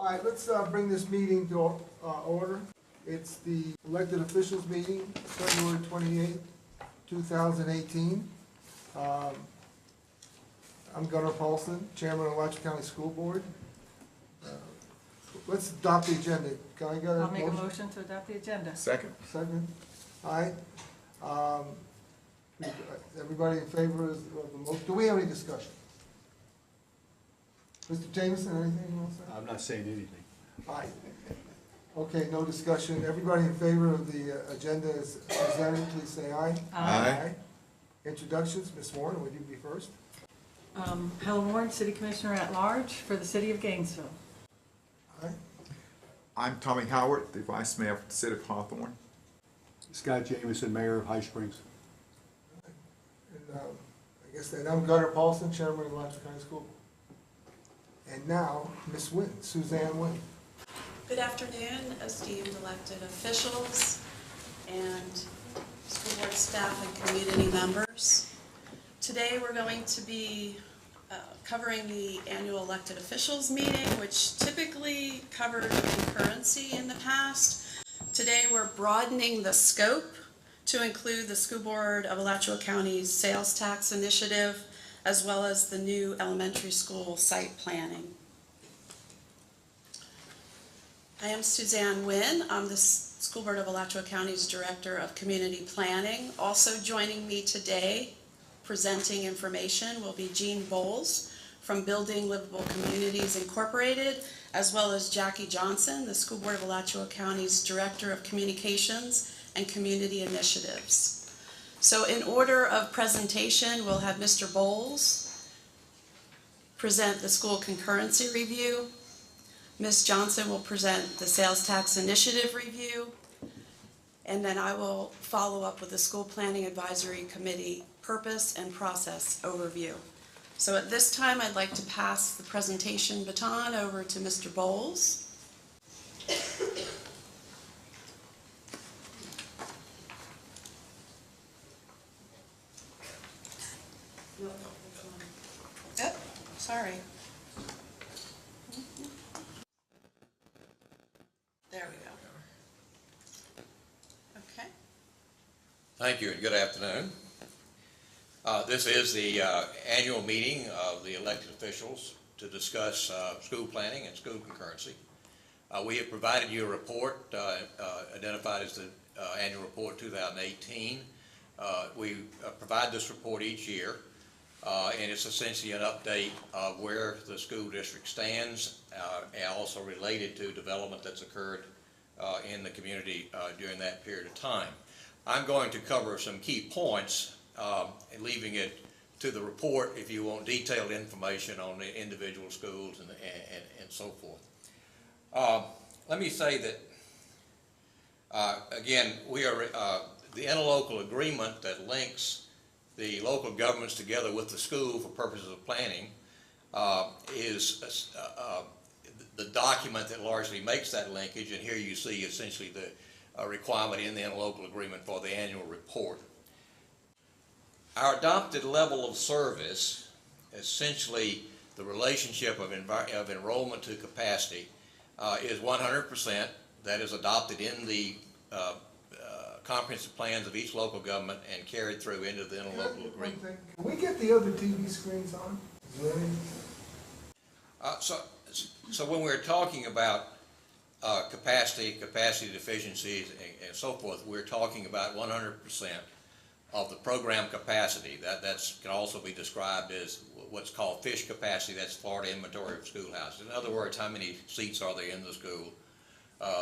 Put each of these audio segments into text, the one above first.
All right, let's bring this meeting to order. It's the elected officials meeting, February 28th, 2018. I'm Gunnar Paulson, Chairman of Alachua County School Board. Let's adopt the agenda. Can I get a motion? I'll make a motion to adopt the agenda. Second. Second. All right. Everybody in favor of the motion? Do we have any discussion? Mr. Jameson, anything you want to say? I'm not saying anything. All right. Okay, no discussion. Everybody in favor of the agenda as presented, please say aye. Aye. Introductions, Ms. Warren, would you be first? Helen Warren, City Commissioner at Large for the City of Gainesville. All right. I'm Tommy Howard, the Vice Mayor for the City of Hawthorne. Scott Jameson, Mayor of High Springs. And I guess then I'm Gunnar Paulson, Chairman of the Alachua County School Board. And now, Ms. Wynn, Suzanne Wynn. Good afternoon, esteemed elected officials and school board staff and community members. Today we're going to be covering the annual elected officials meeting, which typically covered concurrency in the past. Today we're broadening the scope to include the School Board of Alachua County's sales tax initiative, as well as the new elementary school site planning. I am Suzanne Wynn. I'm the School Board of Alachua County's Director of Community Planning. Also joining me today, presenting information, will be Jean Bowles from Building Livable Communities Incorporated, as well as Jackie Johnson, the School Board of Alachua County's Director of Communications and Community Initiatives. So in order of presentation, we'll have Mr. Bowles present the school concurrency review. Ms. Johnson will present the sales tax initiative review. And then I will follow up with the School Planning Advisory Committee purpose and process overview. So at this time, I'd like to pass the presentation baton over to Mr. Bowles. Oh, sorry. There we go. Okay. Thank you and good afternoon. This is the annual meeting of the elected officials to discuss school planning and school concurrency. We have provided you a report identified as the annual report 2018. We provide this report each year. And it's essentially an update of where the school district stands and also related to development that's occurred in the community during that period of time. I'm going to cover some key points and leaving it to the report if you want detailed information on the individual schools and so forth. Let me say that, again, we are the interlocal agreement that links the local governments together with the school for purposes of planning is the document that largely makes that linkage, and here you see essentially the requirement in the interlocal agreement for the annual report. Our adopted level of service, essentially the relationship of enrollment to capacity, is 100%. That is adopted in the comprehensive plans of each local government and carried through into the interlocal agreement. Can we get the other TV screens on? So when we're talking about capacity deficiencies and so forth, we're talking about 100% of the program capacity. That can also be described as what's called fish capacity. That's Florida inventory of schoolhouses. In other words, how many seats are there in the school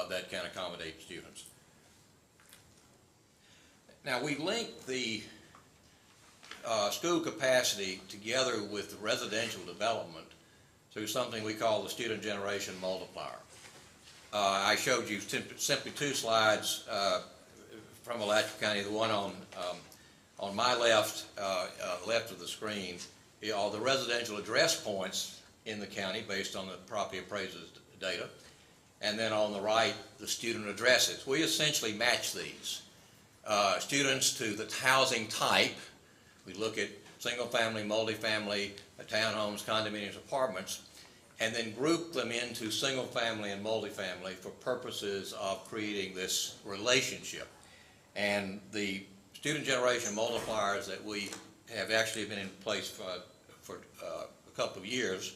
that can accommodate students. Now, we link the school capacity together with the residential development through something we call the student generation multiplier. I showed you simply two slides from Alachua County. The one on my left, left of the screen, are the residential address points in the county based on the property appraisers data. And then on the right, the student addresses. We essentially match these. Students to the housing type. We look at single family, multifamily, townhomes, condominiums, apartments, and then group them into single family and multifamily for purposes of creating this relationship. And the student generation multipliers that we have actually been in place for a couple of years,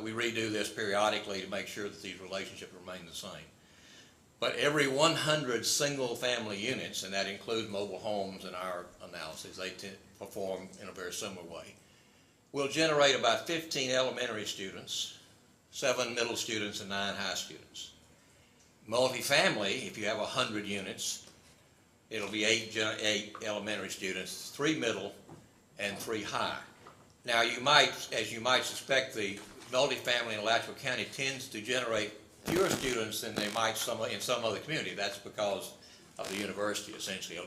we redo this periodically to make sure that these relationships remain the same. But every 100 single-family units, and that includes mobile homes in our analysis, they perform in a very similar way, will generate about 15 elementary students, 7 middle students, and 9 high students. Multifamily, if you have 100 units, it'll be 8 elementary students, 3 middle, and 3 high. Now, as you might suspect, the multifamily in Alachua County tends to generate fewer students than they might in some other community. That's because of the university, essentially. A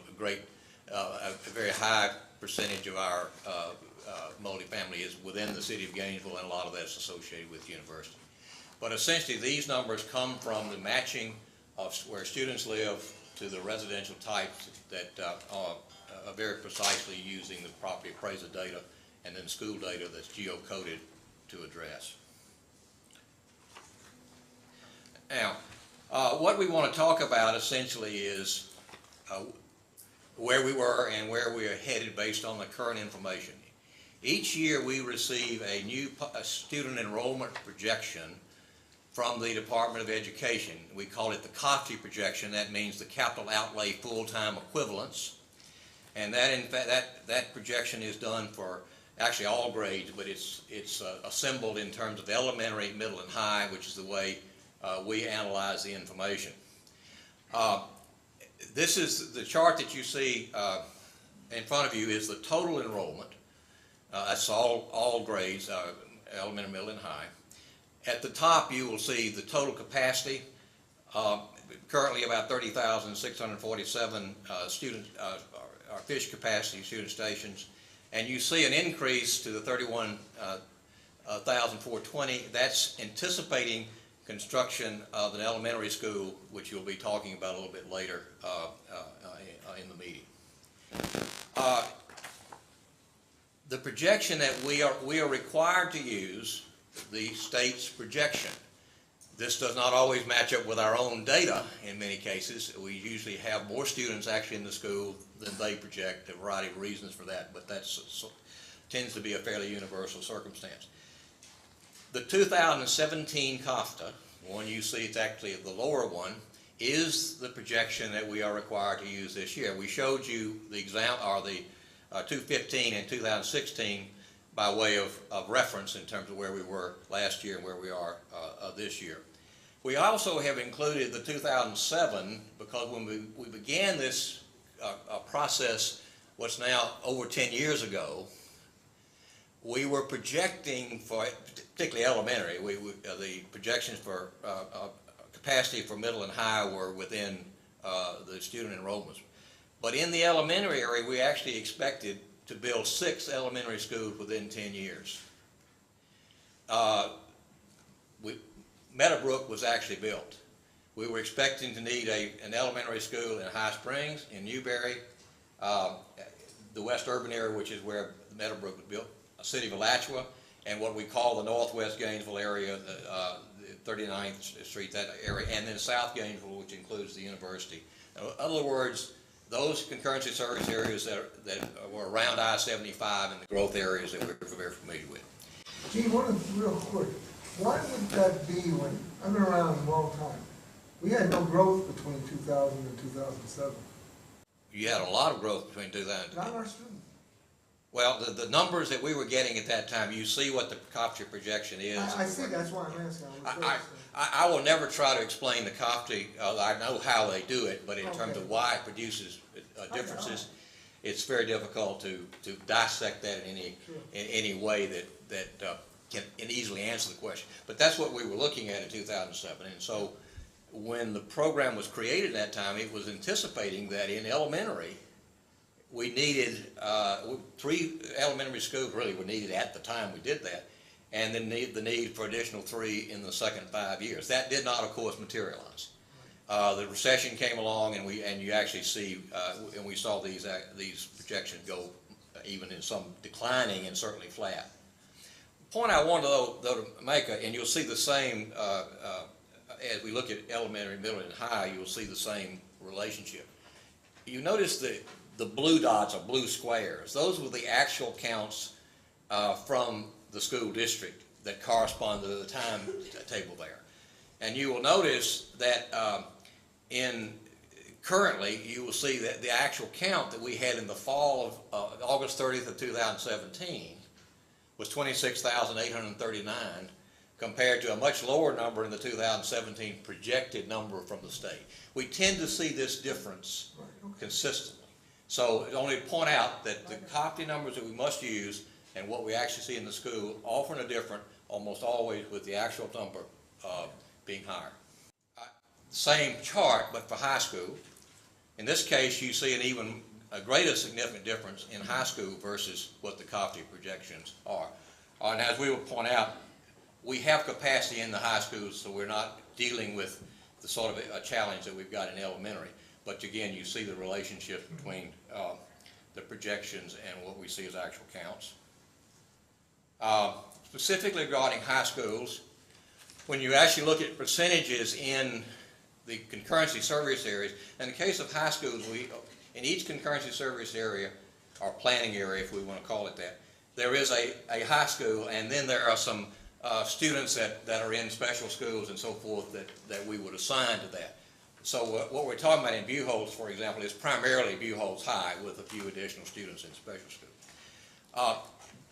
very high percentage of our multifamily is within the city of Gainesville, and a lot of that's associated with the university. But essentially, these numbers come from the matching of where students live to the residential types that are very precisely using the property appraiser data and then school data that's geocoded to address. Now, what we want to talk about essentially is where we were and where we are headed based on the current information. Each year we receive a new student enrollment projection from the Department of Education. We call it the COFTE projection. That means the capital outlay full-time equivalence. And that, in fact, that projection is done for actually all grades, but it's assembled in terms of elementary, middle, and high, which is the way we analyze the information. This is the chart that you see in front of you is the total enrollment. That's all grades, elementary, middle, and high. At the top, you will see the total capacity. Currently, about 30,647 student our fish capacity student stations, and you see an increase to the 31,420. That's anticipating construction of an elementary school, which you'll be talking about a little bit later in the meeting. The projection that we are required to use the state's projection. This does not always match up with our own data in many cases. We usually have more students actually in the school than they project, a variety of reasons for that, but that tends to be a fairly universal circumstance. The 2017 COFTA, one you see, it's actually the lower one, is the projection that we are required to use this year. We showed you the 2015 and 2016 by way of reference in terms of where we were last year and where we are this year. We also have included the 2007 because when we began this process, what's now over 10 years ago, we were projecting for, particularly elementary, the projections for capacity for middle and high were within the student enrollments. But in the elementary area, we actually expected to build 6 elementary schools within 10 years. Meadowbrook was actually built. We were expecting to need an elementary school in High Springs, in Newberry, the West Urban area, which is where Meadowbrook was built, a city of Alachua, and what we call the Northwest Gainesville area, the 39th Street, that area, and then South Gainesville, which includes the university. In other words, those concurrency service areas that were around I-75 and the growth areas that we're very familiar with. Gene, real quick, why would that be when, I've been around a long time, we had no growth between 2000 and 2007? You had a lot of growth between 2000 and Not our students. Well, the numbers that we were getting at that time, you see what the COFTE projection is. I see, that's why I'm asking. I will never try to explain the COFTE. I know how they do it, but in terms of why it produces differences, it's very difficult to dissect that in any way that can easily answer the question. But that's what we were looking at in 2007. And so when the program was created at that time, it was anticipating that in elementary, we needed 3 elementary schools really were needed at the time we did that, and then the need for additional 3 in the second 5 years. That did not, of course, materialize. The recession came along, and you actually see, and we saw these projections go even in some declining and certainly flat. point I wanted though to make, and you'll see the same, as we look at elementary, middle, and high, you'll see the same relationship. You notice the blue dots or blue squares. Those were the actual counts from the school district that correspond to the timetable there. And you will notice that currently, you will see that the actual count that we had in the fall of August 30th of 2017 was 26,839 compared to a much lower number in the 2017 projected number from the state. We tend to see this difference consistently. So only to point out that the copy numbers that we must use and what we actually see in the school often are different, almost always with the actual number being higher. Same chart, but for high school. In this case, you see an even greater significant difference in high school versus what the COFTE projections are. And as we will point out, we have capacity in the high schools, so we're not dealing with the sort of a challenge that we've got in elementary. But again, you see the relationship between the projections and what we see as actual counts. Specifically regarding high schools, when you actually look at percentages in the concurrency service areas, in the case of high schools, in each concurrency service area, or planning area if we want to call it that, there is a high school, and then there are some students that are in special schools and so forth that we would assign to that. So what we're talking about in Buchholz, for example, is primarily Buchholz High with a few additional students in special schools.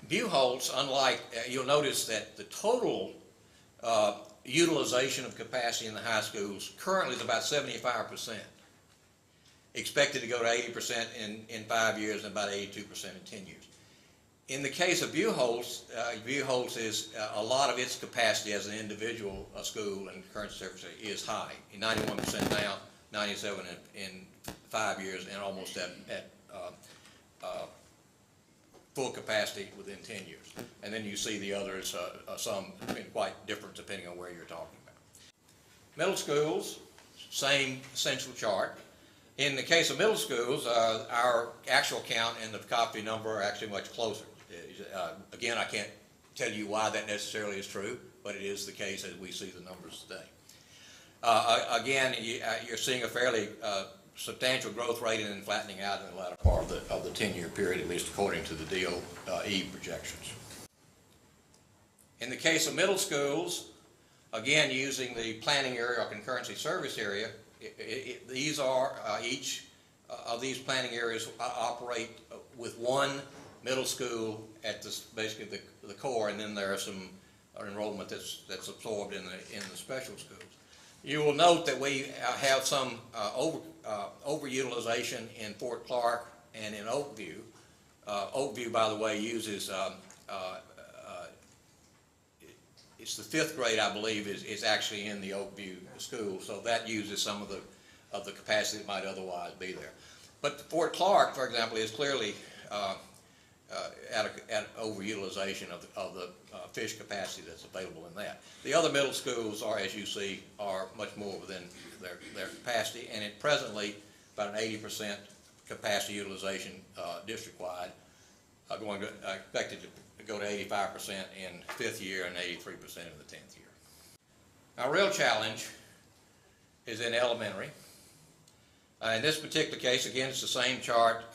Buchholz, unlike, you'll notice that the total utilization of capacity in the high schools currently is about 75%. Expected to go to 80% in 5 years and about 82% in 10 years. In the case of Buchholz, Buchholz is a lot of its capacity as an individual school and current service is high. 91% now, 97% in 5 years, and almost at full capacity within 10 years. And then you see the others, some quite different depending on where you're talking about. Middle schools, same essential chart. In the case of middle schools, our actual count and the COFTE number are actually much closer. Again, I can't tell you why that necessarily is true, but it is the case as we see the numbers today. Again, you're seeing a fairly substantial growth rate and then flattening out in the latter part of the 10-year period, at least according to the DOE projections. In the case of middle schools, again, using the planning area or concurrency service area, these are, each of these planning areas operate with one middle school at basically the core, and then there are some enrollment that's absorbed in the special schools. You will note that we have some overutilization in Fort Clark and in Oakview. Oakview, by the way, uses it's the 5th grade, I believe, is actually in the Oakview school, so that uses some of the capacity that might otherwise be there. But Fort Clark, for example, is clearly at overutilization of the fish capacity that's available in that. The other middle schools are, as you see, are much more within their capacity, and at presently about an 80% capacity utilization district-wide, expected to go to 85% in 5th year and 83% in the 10th year. Our real challenge is in elementary. In this particular case, again, it's the same chart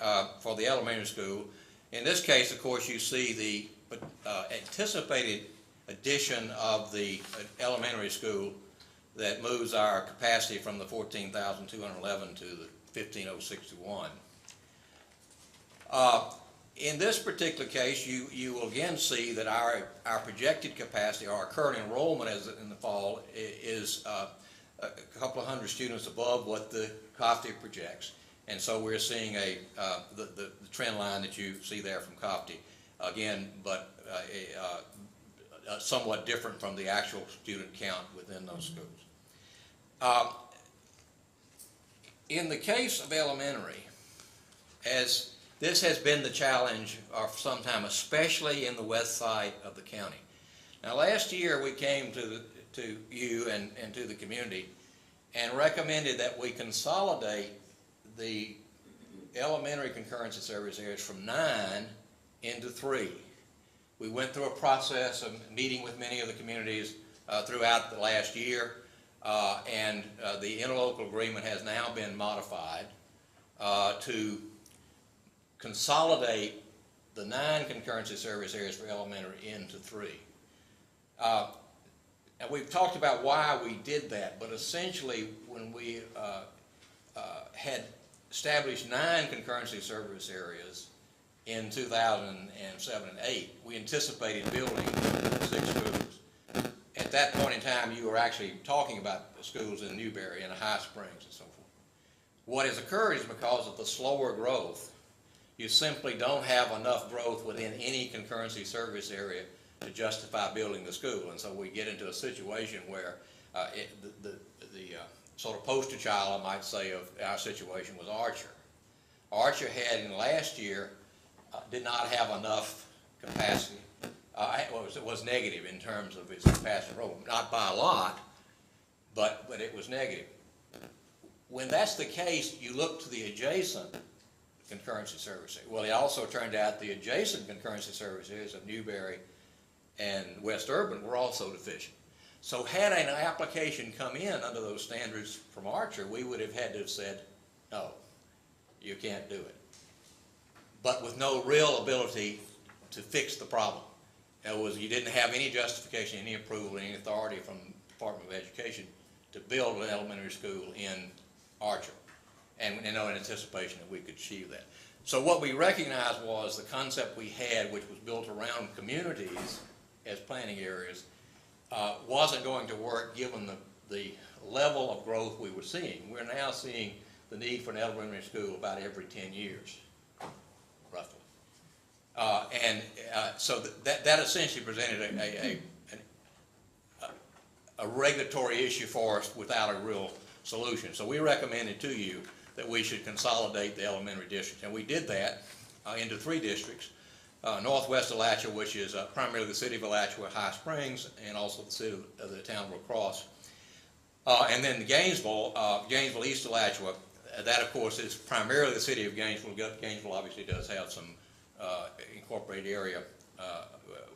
for the elementary school. In this case, of course, you see the anticipated addition of the elementary school that moves our capacity from the 14,211 to the 15,061. In this particular case, you will again see that our projected capacity, or our current enrollment in the fall, is a couple of hundred students above what the COFTE projects. And so we're seeing the trend line that you see there from COFTE, again, but somewhat different from the actual student count within those schools. In the case of elementary, as this has been the challenge for some time, especially in the west side of the county. Now, last year we came to you and to the community and recommended that we consolidate the elementary concurrency service areas from 9 into 3. We went through a process of meeting with many of the communities throughout the last year, and the interlocal agreement has now been modified to consolidate the 9 concurrency service areas for elementary into 3. And we've talked about why we did that, but essentially when we had established 9 concurrency service areas in 2007 and 8, we anticipated building 6 schools. At that point in time, you were actually talking about the schools in Newberry and High Springs and so forth. What has occurred is because of the slower growth, you simply don't have enough growth within any concurrency service area to justify building the school. And so we get into a situation where the sort of poster child, I might say, of our situation was Archer. Archer had in last year did not have enough capacity. It was negative in terms of its capacity enrollment, not by a lot, but it was negative. When that's the case, you look to the adjacent concurrency service area. Well, it also turned out the adjacent concurrency service areas of Newberry and West Urban were also deficient. So had an application come in under those standards from Archer, we would have had to have said, no, you can't do it. But with no real ability to fix the problem. In other words, you didn't have any justification, any approval, any authority from the Department of Education to build an elementary school in Archer, and in anticipation that we could achieve that. So what we recognized was the concept we had, which was built around communities as planning areas, wasn't going to work given the level of growth we were seeing. We're now seeing the need for an elementary school about every 10 years, roughly. So that essentially presented a regulatory issue for us without a real solution. So we recommended to you that we should consolidate the elementary districts, and we did that into 3 districts. Northwest Alachua, which is primarily the city of Alachua, High Springs, and also the city of the town of La Crosse. And then Gainesville, Gainesville East Alachua, that of course is primarily the city of Gainesville. Gainesville obviously does have some incorporated area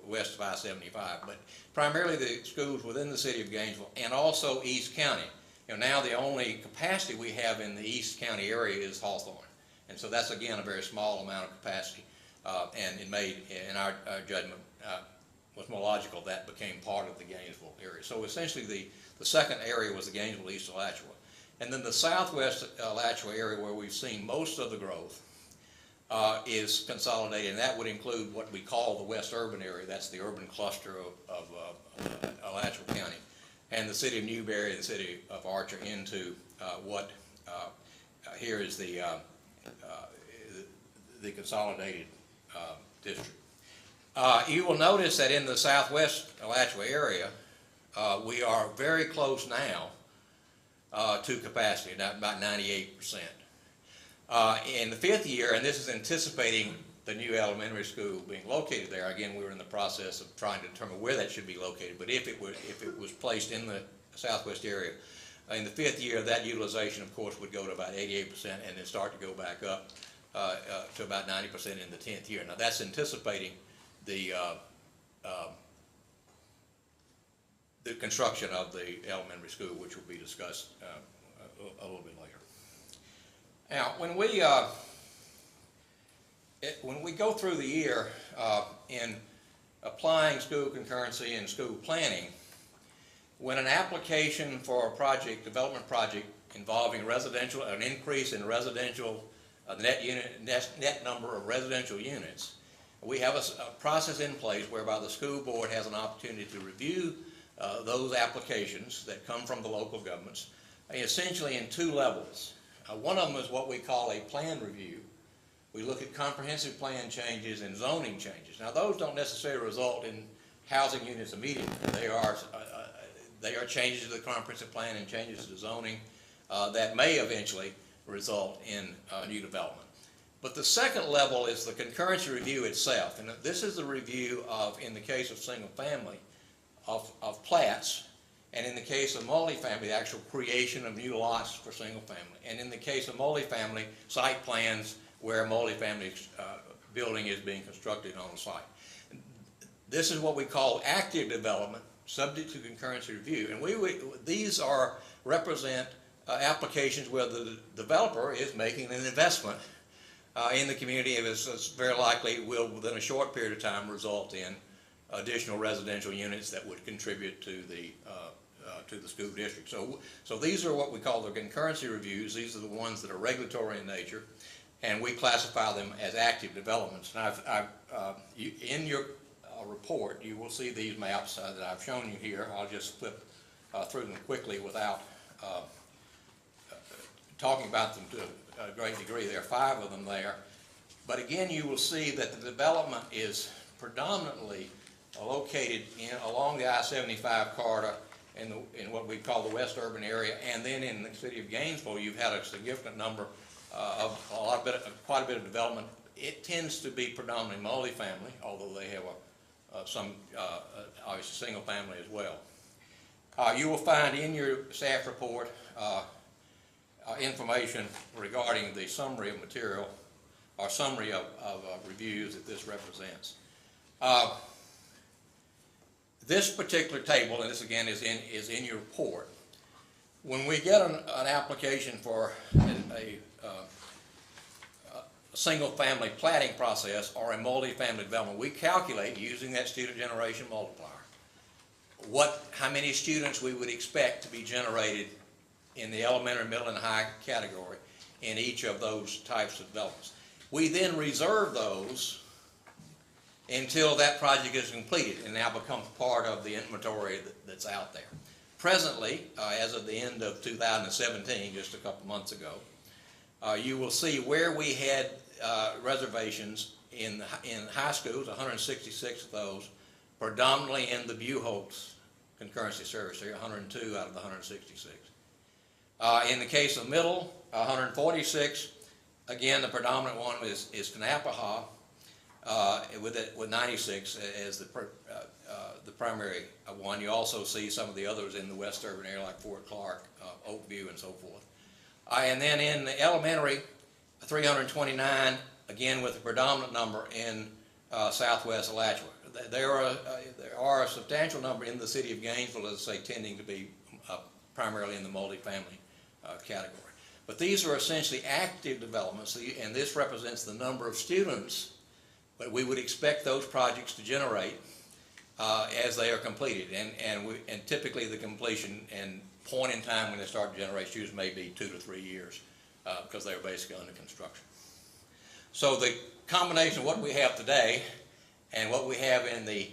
west of I-75, but primarily the schools within the city of Gainesville and also East County. You know, now the only capacity we have in the East County area is Hawthorne, and so that's again a very small amount of capacity, and it made, in our judgment, was more logical that became part of the Gainesville area. So essentially the second area was the Gainesville East Alachua. And then the southwest Alachua area where we've seen most of the growth is consolidated, and that would include what we call the West Urban area. That's the urban cluster of Alachua County, and the city of Newberry and the city of Archer into what here is the consolidated district. You will notice that in the southwest Alachua area, we are very close now to capacity, about 98%. In the 5th year, and this is anticipating the new elementary school being located there. Again, we were in the process of trying to determine where that should be located, but if it was placed in the southwest area, in the 5th year, that utilization, of course, would go to about 88% and then start to go back up to about 90% in the 10th year. Now, that's anticipating the construction of the elementary school, which will be discussed a little bit later. Now, when we go through the year in applying school concurrency and school planning, when an application for a project, development project involving residential, an increase in residential, net number of residential units, we have a process in place whereby the school board has an opportunity to review those applications that come from the local governments, essentially in 2 levels. One of them is what we call a plan review. We look at comprehensive plan changes and zoning changes. Now, those don't necessarily result in housing units immediately. They are changes to the comprehensive plan and changes to zoning that may eventually result in new development. But the second level is the concurrency review itself, and this is the review of, in the case of single family, of plats, and in the case of multifamily, the actual creation of new lots for single family, and in the case of multifamily, site plans where multifamily building is being constructed on the site. this is what we call active development, subject to concurrency review. And these represent applications where the developer is making an investment in the community, and it's very likely will, within a short period of time, result in additional residential units that would contribute to the school district. So these are what we call the concurrency reviews. These are the ones that are regulatory in nature, and we classify them as active developments. And in your report, you will see these maps that I've shown you here. I'll just flip through them quickly without talking about them to a great degree. There are 5 of them there. But again, you will see that the development is predominantly located along the I-75 corridor in what we call the West Urban area, and then in the city of Gainesville, you've had a significant number quite a bit of development. It tends to be predominantly multifamily, although they have some obviously single family as well. You will find in your staff report information regarding the summary of material or summary of reviews that this represents. This particular table, and this again is in your report, when we get an application for a single-family platting process or a multi-family development, we calculate using that student generation multiplier how many students we would expect to be generated in the elementary, middle, and high category in each of those types of developments. We then reserve those until that project is completed and now becomes part of the inventory that's out there. Presently, as of the end of 2017, just a couple months ago, you will see where we had reservations in high schools, 166 of those, predominantly in the Buchholz concurrency service area, 102 out of the 166. In the case of middle, 146. Again, the predominant one is Kanapaha, with 96 as the primary one. You also see some of the others in the West Urban area like Fort Clark, Oakview, and so forth. And then in the elementary, 329, again with the predominant number in southwest Alachua. There are a substantial number in the city of Gainesville, as I say, tending to be primarily in the multifamily category. But these are essentially active developments, and this represents the number of students that we would expect those projects to generate as they are completed. And typically the completion and point in time when they start to generate students may be 2 to 3 years because they're basically under construction. So the combination of what we have today and what we have in the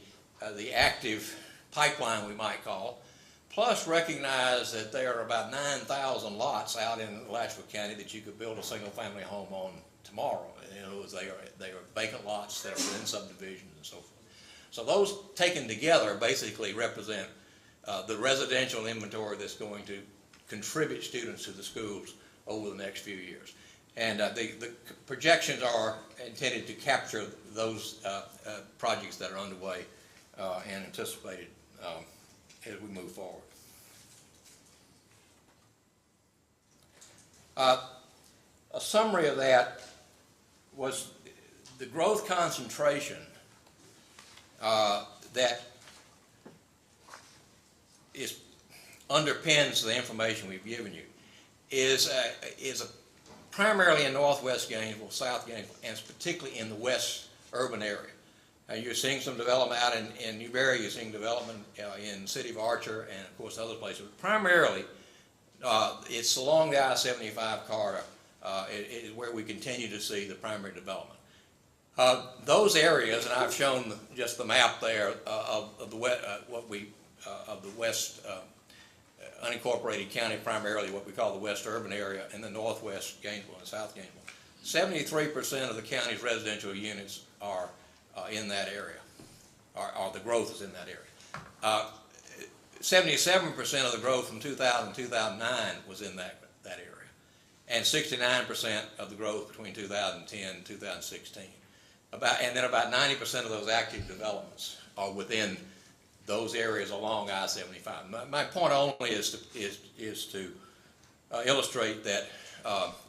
active pipeline, we might call, plus recognize that there are about 9,000 lots out in Alachua County that you could build a single-family home on tomorrow. In other words, they are vacant lots that are within subdivisions and so forth. So those taken together basically represent the residential inventory that's going to contribute students to the schools over the next few years. And the projections are intended to capture those projects that are underway and anticipated as we move forward. A summary of that was the growth concentration that underpins the information we've given you is primarily in northwest Gainesville, south Gainesville, and particularly in the west urban area. You're seeing some development out in Newberry, you're seeing development in the city of Archer, and of course other places. But primarily, it's along the I-75 corridor it is where we continue to see the primary development. Those areas, and I've shown just the map there of the west unincorporated county, primarily what we call the west urban area, and the northwest Gainesville and south Gainesville. 73% of the county's residential units are in that area, or the growth is in that area. 77% of the growth from 2000 to 2009 was in that area, and 69% of the growth between 2010 and 2016. And then about 90% of those active developments are within those areas along I-75. My point only is to illustrate that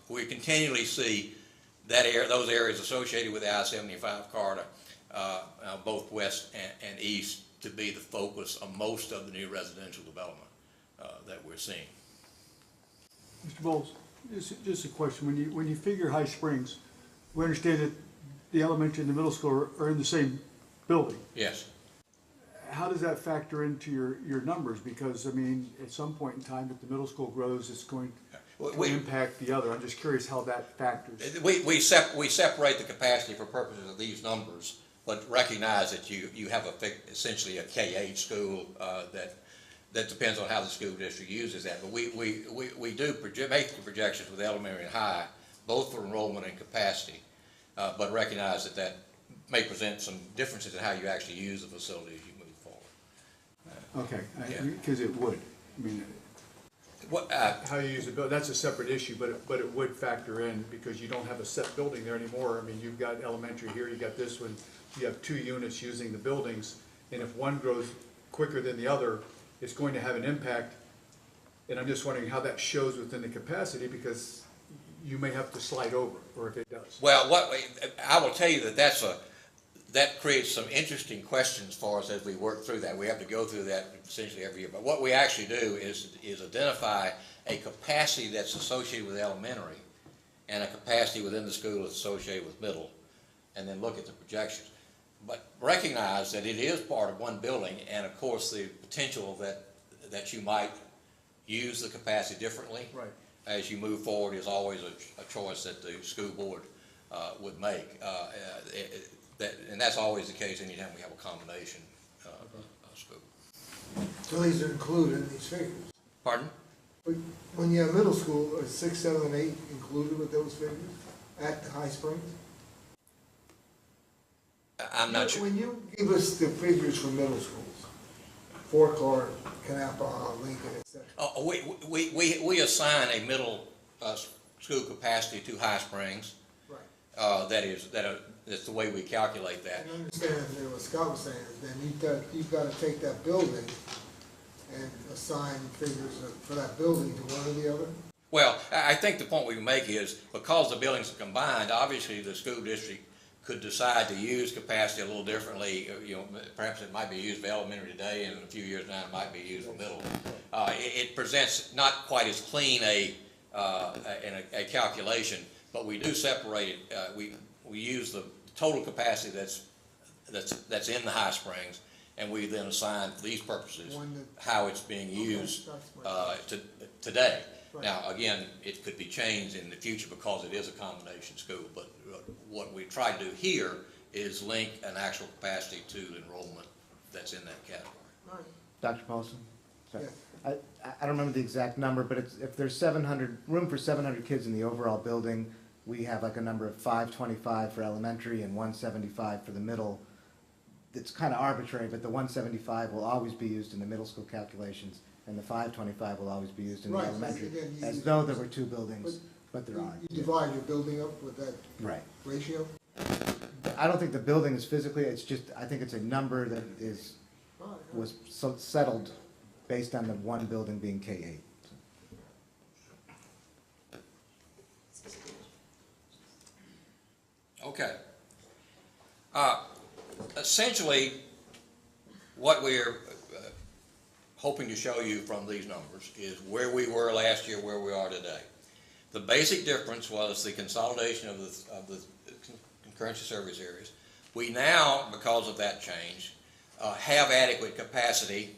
we continually see those areas associated with the I-75 corridor both west and east, to be the focus of most of the new residential development that we're seeing. Mr. Bowles, just a question. When you figure High Springs, we understand that the elementary and the middle school are in the same building. Yes. How does that factor into your numbers? Because, I mean, at some point in time, if the middle school grows, it's going to impact the other. I'm just curious how that factors. We separate the capacity for purposes of these numbers, but recognize that you have essentially a K-8 school that depends on how the school district uses that. But we do make the projections with elementary and high, both for enrollment and capacity, but recognize that may present some differences in how you actually use the facility as you move forward. Okay, Yeah. because it would. I mean, how you use the building, that's a separate issue, but it would factor in because you don't have a set building there anymore. I mean, you've got elementary here, you got this one, you have 2 units using the buildings, and if one grows quicker than the other, it's going to have an impact. And I'm just wondering how that shows within the capacity, because you may have to slide over, or if it does. Well, I will tell you that creates some interesting questions for us as we work through that. We have to go through that essentially every year. But what we actually do is identify a capacity that's associated with elementary and a capacity within the school that's associated with middle, and then look at the projections. But recognize that it is part of one building, and of course the potential that you might use the capacity differently as you move forward is always a choice that the school board would make. And that's always the case anytime we have a combination of school. So these are included in these figures. Pardon? But when you have middle school, are 6, 7, and 8 included with those figures at the High Springs? I'm not sure. When you give us the figures for middle schools, Fort Clark, Kanapa, Lincoln, etc. We assign a middle school capacity to High Springs. Right. That's the way we calculate that. I understand what Scott was saying, is then you've got to take that building and assign figures for that building to one or the other? Well, I think the point we make is, because the buildings are combined, obviously the school district could decide to use capacity a little differently. Perhaps it might be used for elementary today, and in a few years now it might be used for middle. It presents not quite as clean a calculation, but we do separate it. We use the total capacity that's in the High Springs, and we then assign for these purposes how it's being used today. Right. Now, again, it could be changed in the future because it is a combination school, but what we try to do here is link an actual capacity to enrollment that's in that category. All right. Dr. Paulson? Sorry. Yes. I don't remember the exact number, but if there's 700, room for 700 kids in the overall building, we have like a number of 525 for elementary and 175 for the middle. It's kind of arbitrary, but the 175 will always be used in the middle school calculations, and the 525 will always be used in the Right, elementary, again, as though there were 2 buildings, but there aren't. You divide your building up with that Right. ratio? I don't think the building is physically, it's just, I think it's a number that was settled based on the one building being K-8. Okay. Essentially, what we're hoping to show you from these numbers is where we were last year, where we are today. The basic difference was the consolidation of the concurrency service areas. We now, because of that change, have adequate capacity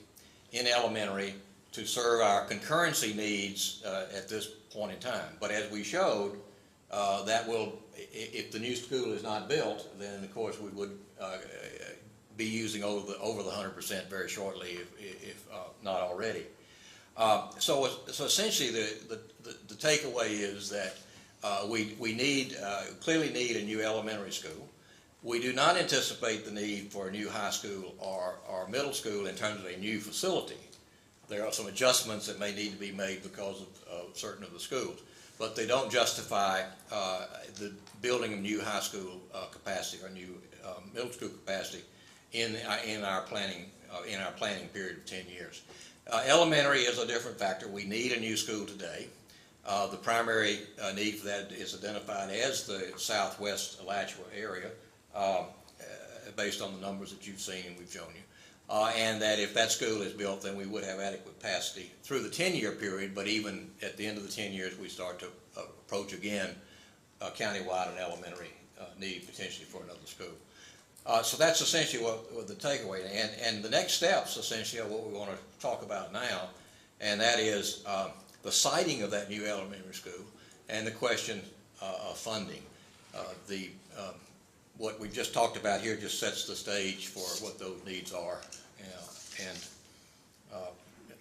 in elementary to serve our concurrency needs at this point in time. But as we showed, that will, if the new school is not built, then of course we would be using over the 100% very shortly, if not already. So essentially, the takeaway is that we clearly need a new elementary school. We do not anticipate the need for a new high school or middle school in terms of a new facility. There are some adjustments that may need to be made because of certain of the schools, but they don't justify the building of new high school capacity or new middle school capacity in our planning period of 10 years. Elementary is a different factor. We need a new school today. The primary need for that is identified as the southwest Alachua area. based on the numbers that you've seen and we've shown you. And that if that school is built, then we would have adequate capacity through the 10-year period, but even at the end of the 10 years, we start to approach again countywide and elementary need potentially for another school. So that's essentially what the takeaway. And the next steps essentially are what we want to talk about now, and that is the siting of that new elementary school and the question of funding. What we've just talked about here just sets the stage for what those needs are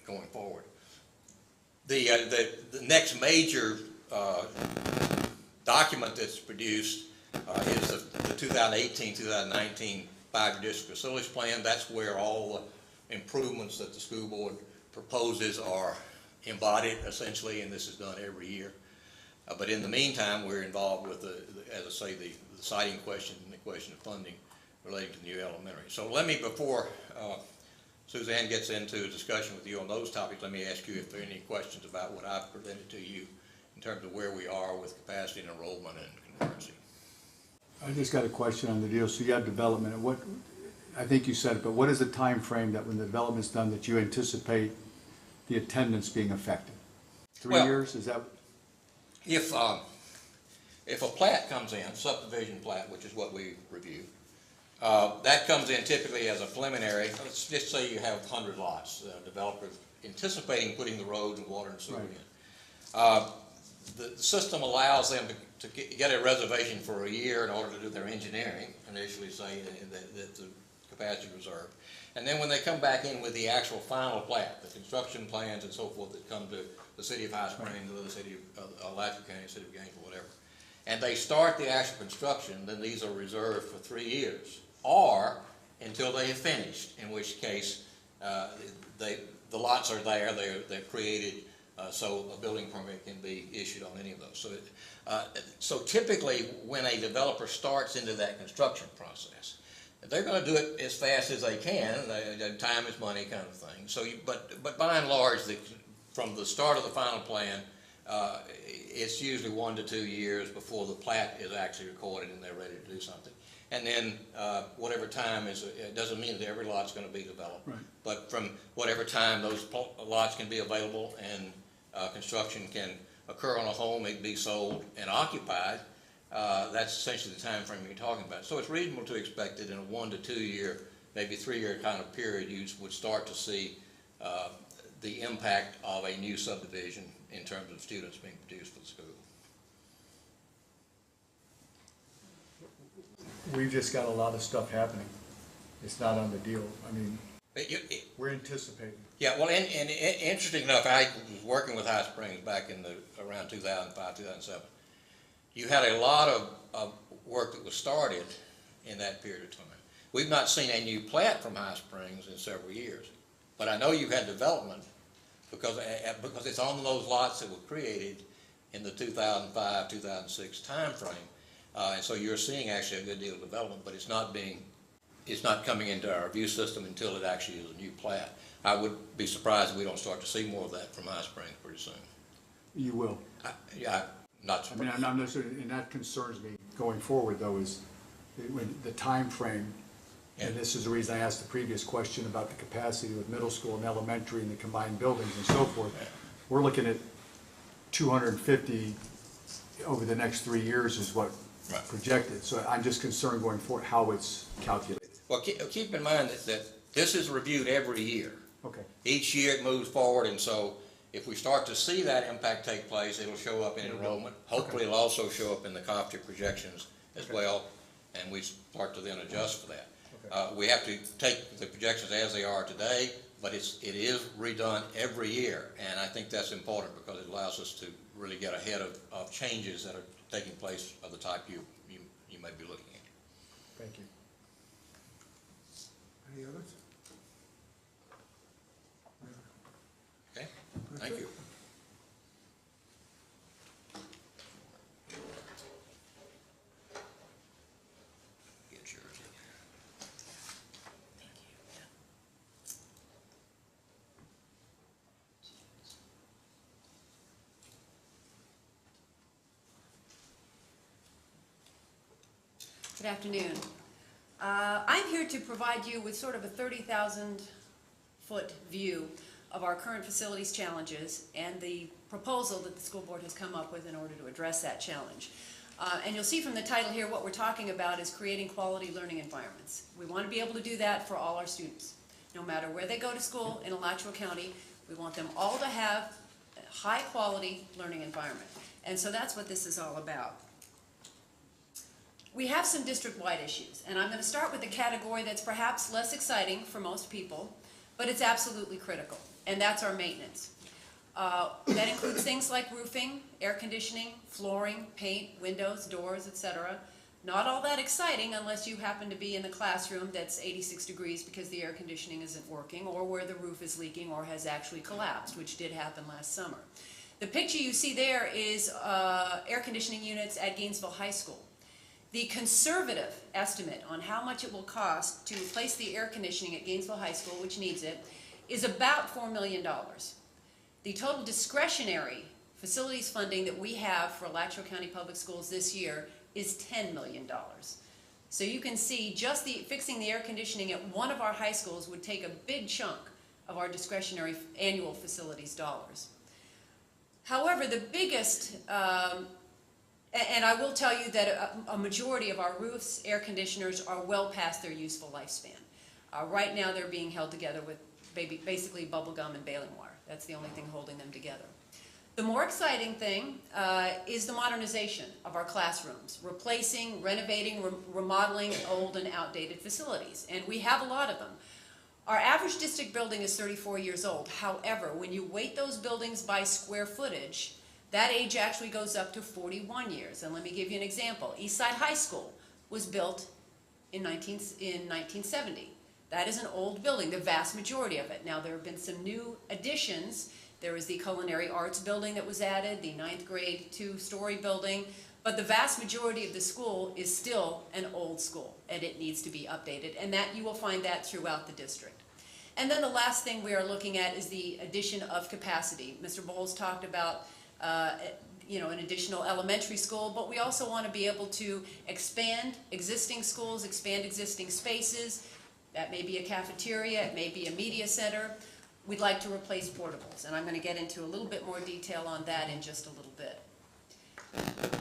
going forward. The next major document that's produced is the 2018-2019 5-year district facilities plan. That's where all the improvements that the school board proposes are embodied essentially, and this is done every year. But in the meantime, we're involved with as I say, the siting question and the question of funding relating to the new elementary. So let me, before Suzanne gets into a discussion with you on those topics, let me ask you if there are any questions about what I've presented to you in terms of where we are with capacity and enrollment and concurrency. I just got a question on the deal. So you have development, and I think you said it, but what is the time frame that when the development's done that you anticipate the attendance being affected? 3 years, is that? If a plat comes in, subdivision plat, which is what we review, that comes in typically as a preliminary. Let's just say you have 100 lots. Developers anticipating putting the roads and water and sewer in. The system allows them to get a reservation for a year in order to do their engineering, initially say that the capacity reserve. And then when they come back in with the actual final plat, the construction plans and so forth that come to the city of High Springs, or the city of Alachua County, city of Gainesville, whatever, and they start the actual construction, then these are reserved for 3 years, or until they have finished, in which case the lots are there, they're created, so a building permit can be issued on any of those. So typically, when a developer starts into that construction process, they're going to do it as fast as they can. Time is money, kind of thing. So, but by and large, from the start of the final plan, it's usually 1 to 2 years before the plat is actually recorded and they're ready to do something. And then whatever time it doesn't mean that every lot's going to be developed, right. But from whatever time those lots can be available and construction can occur on a home, it can be sold and occupied, that's essentially the time frame you're talking about. So it's reasonable to expect that in a 1 to 2 year, maybe 3 year kind of period, you would start to see the impact of a new subdivision in terms of students being produced for the school. We've just got a lot of stuff happening. It's not on the deal. I mean, we're anticipating. Yeah, well, and interesting enough, I was working with High Springs back in around 2005, 2007. You had a lot of work that was started in that period of time. We've not seen a new plat from High Springs in several years, but I know you've had development because it's on those lots that were created in the 2005, 2006 time frame. And so you're seeing actually a good deal of development, but it's not coming into our review system until it actually is a new plat. I would be surprised if we don't start to see more of that from High Springs pretty soon. You will. Yeah, not surprised. I mean, I'm not necessarily, and that concerns me going forward, though, is when the time frame. And this is the reason I asked the previous question about the capacity with middle school and elementary and the combined buildings and so forth. We're looking at 250 over the next 3 years is what projected. So I'm just concerned going forward how it's calculated. Well, keep in mind that this is reviewed every year. Okay. Each year it moves forward, and so if we start to see that impact take place, it'll show up in enrollment. Hopefully it'll also show up in the COPTIA projections as well, and we start to then adjust for that. We have to take the projections as they are today, but it is redone every year, and I think that's important because it allows us to really get ahead of changes that are taking place of the type you may be looking at. Thank you. Any others? Okay, thank you. Get yours. Good afternoon. I'm here to provide you with sort of a 30,000-foot view of our current facilities challenges and the proposal that the school board has come up with in order to address that challenge. And you'll see from the title here what we're talking about is creating quality learning environments. We want to be able to do that for all our students. No matter where they go to school in Alachua County, we want them all to have a high-quality learning environment. And so that's what this is all about. We have some district-wide issues, and I'm going to start with a category that's perhaps less exciting for most people, but it's absolutely critical, and that's our maintenance. That includes things like roofing, air conditioning, flooring, paint, windows, doors, etc. Not all that exciting unless you happen to be in the classroom that's 86 degrees because the air conditioning isn't working, or where the roof is leaking or has actually collapsed, which did happen last summer. The picture you see there is air conditioning units at Gainesville High School. The conservative estimate on how much it will cost to replace the air conditioning at Gainesville High School, which needs it, is about $4 million. The total discretionary facilities funding that we have for Alachua County Public Schools this year is $10 million. So you can see just fixing the air conditioning at one of our high schools would take a big chunk of our discretionary annual facilities dollars. However, the biggest, and I will tell you that a majority of our roofs, air conditioners are well past their useful lifespan. Right now they're being held together with basically bubble gum and baling wire. That's the only thing holding them together. The more exciting thing is the modernization of our classrooms, replacing, renovating, remodeling old and outdated facilities, and we have a lot of them. Our average district building is 34 years old. However, when you weight those buildings by square footage, that age actually goes up to 41 years. And let me give you an example. Eastside High School was built in 1970. That is an old building, the vast majority of it. Now, there have been some new additions. There was the Culinary Arts building that was added, the 9th grade 2-story building, but the vast majority of the school is still an old school, and it needs to be updated, and that you will find that throughout the district. And then the last thing we are looking at is the addition of capacity. Mr. Bowles talked about an additional elementary school, but we also want to be able to expand existing schools, expand existing spaces. That may be a cafeteria, it may be a media center. We'd like to replace portables, and I'm going to get into a little bit more detail on that in just a little bit.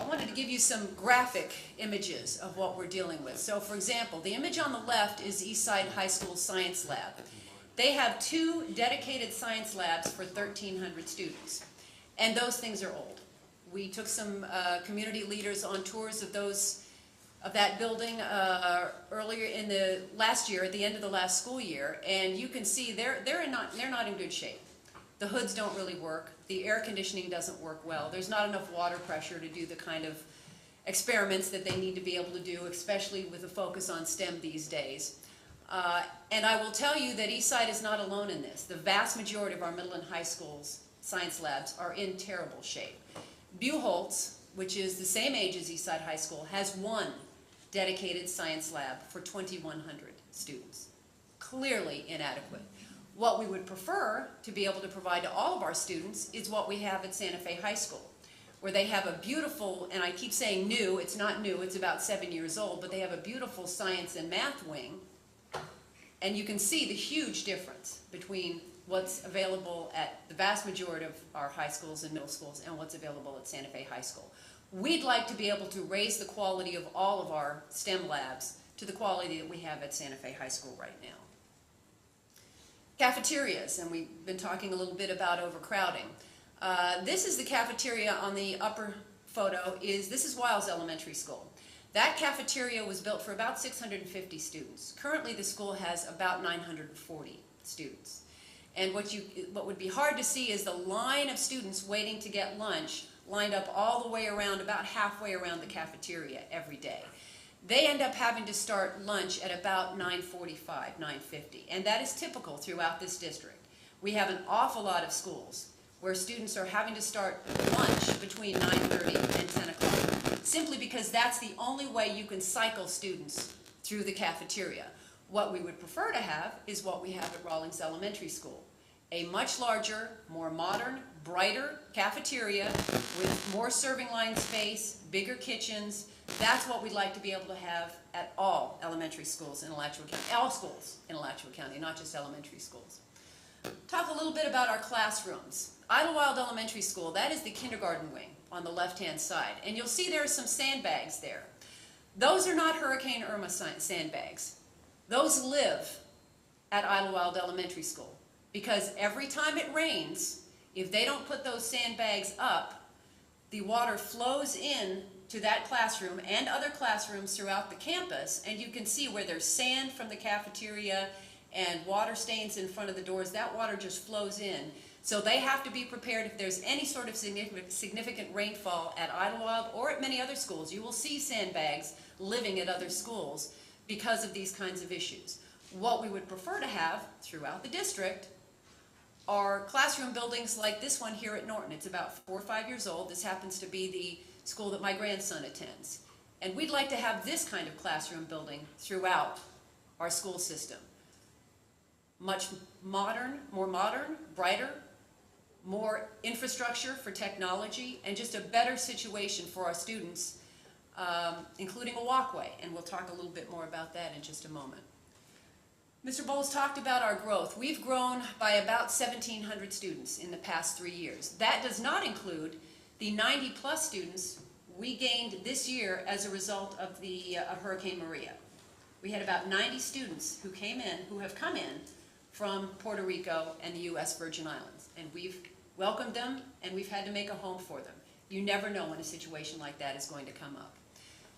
I wanted to give you some graphic images of what we're dealing with. So, for example, the image on the left is Eastside High School Science Lab. They have 2 dedicated science labs for 1,300 students, and those things are old. We took some community leaders on tours of that building earlier in the last year, at the end of the last school year, and you can see they're not in good shape. The hoods don't really work. The air conditioning doesn't work well. There's not enough water pressure to do the kind of experiments that they need to be able to do, especially with a focus on STEM these days. And I will tell you that Eastside is not alone in this. The vast majority of our middle and high schools' science labs are in terrible shape. Buchholz, which is the same age as Eastside High School, has 1 dedicated science lab for 2,100 students. Clearly inadequate. What we would prefer to be able to provide to all of our students is what we have at Santa Fe High School, where they have a beautiful, and I keep saying new, it's not new, it's about 7 years old, but they have a beautiful science and math wing, and you can see the huge difference between what's available at the vast majority of our high schools and middle schools and what's available at Santa Fe High School. We'd like to be able to raise the quality of all of our STEM labs to the quality that we have at Santa Fe High School right now. Cafeterias, and we've been talking a little bit about overcrowding. This is the cafeteria on the upper photo. This is Wiles Elementary School. That cafeteria was built for about 650 students. Currently the school has about 940 students. And what would be hard to see is the line of students waiting to get lunch lined up all the way around, about halfway around the cafeteria every day. They end up having to start lunch at about 9:45, 9:50, and that is typical throughout this district. We have an awful lot of schools where students are having to start lunch between 9:30 and 10 o'clock, simply because that's the only way you can cycle students through the cafeteria. What we would prefer to have is what we have at Rawlings Elementary School, a much larger, more modern, brighter cafeteria with more serving line space, bigger kitchens. That's what we'd like to be able to have at all elementary schools in Alachua County, all schools in Alachua County, not just elementary schools. Talk a little bit about our classrooms. Idlewild Elementary School, that is the kindergarten wing on the left-hand side. And you'll see there are some sandbags there. Those are not Hurricane Irma sandbags. Those live at Idlewild Elementary School, because every time it rains, if they don't put those sandbags up, the water flows in to that classroom and other classrooms throughout the campus, and you can see where there's sand from the cafeteria and water stains in front of the doors. That water just flows in. So they have to be prepared if there's any sort of significant rainfall at Idlewild or at many other schools. You will see sandbags living at other schools because of these kinds of issues. What we would prefer to have throughout the district are classroom buildings like this one here at Norton. It's about 4 or 5 years old. This happens to be the school that my grandson attends. And we'd like to have this kind of classroom building throughout our school system. Much more modern, brighter, more infrastructure for technology, and just a better situation for our students, including a walkway. And we'll talk a little bit more about that in just a moment. Mr. Bowles talked about our growth. We've grown by about 1,700 students in the past 3 years. That does not include the 90-plus students we gained this year as a result of Hurricane Maria. We had about 90 students who have come in from Puerto Rico and the U.S. Virgin Islands, and we've welcomed them, and we've had to make a home for them. You never know when a situation like that is going to come up.